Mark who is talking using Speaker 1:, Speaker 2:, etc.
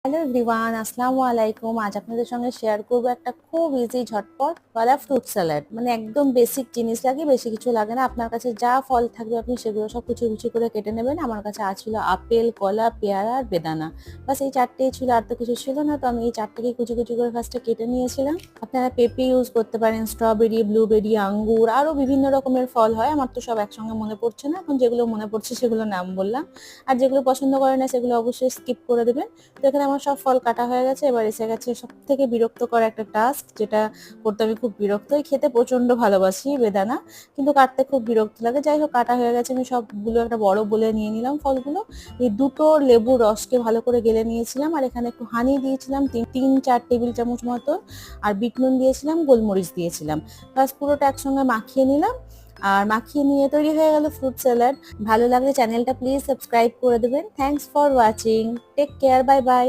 Speaker 1: Hello everyone, আসসালামু আলাইকুম। আজ আপনাদের সঙ্গে শেয়ার করবো একটা খুব ইজি ঝটপট ওয়ালা ফ্রুট স্যালাড। মানে একদম বেসিক জিনিস লাগে, বেশি কিছু লাগে না। আপনার কাছে যা ফল থাকবে আপনি সেগুলো সব কুচি কুচি করে কেটে নেবেন। আমার কাছে ছিল আপেল, কলা, পেয়ারা আর বেদানা। বাস এই চারটেই ছিল, আর তো কিছু ছিল না। তো আমি এই চারটেকে কুচি কুচি করে ফার্স্টে কেটে নিয়েছিলাম। আপনারা পেঁপে ইউজ করতে পারেন, স্ট্রবেরি, ব্লুবেরি, আঙ্গুর, আরো বিভিন্ন রকমের ফল হয়। আমার তো সব একসঙ্গে মনে পড়ছে না, এখন যেগুলো মনে পড়ছে সেগুলো নাম বললাম। আর যেগুলো পছন্দ করেন না সেগুলো অবশ্যই স্কিপ করে দেবেন। তো এখানে আমার সব ফল কাটা হয়ে গেছে। এবার এসে গেছে সব থেকে বিরক্তকর একটা টাস্ক, যেটা করতে আমি খুব বিরক্ত। খেতে প্রচন্ড ভালোবাসি বেদানা, কিন্তু কাটতে খুব বিরক্ত লাগে। যাই হোক, কাটা হয়ে গেছে। আমি সবগুলো একটা বড় বলে নিয়ে নিলাম ফলগুলো। এই দুটো লেবুর রসকে ভালো করে গেলে নিয়েছিলাম, আর এখানে একটু হানি দিয়েছিলাম 3-4 টেবিল চামচ মতো, আর বিট নুন দিয়েছিলাম, গোলমরিচ দিয়েছিলাম। বাস পুরোটা একসঙ্গে মাখিয়ে নিলাম, আর মাখিয়ে নিয়ে তৈরি হয়ে গেল ফ্রুট স্যালাড। ভালো লাগলে চ্যানেলটা প্লিজ সাবস্ক্রাইব করে দেবেন। Thanks for watching, take care, bye by.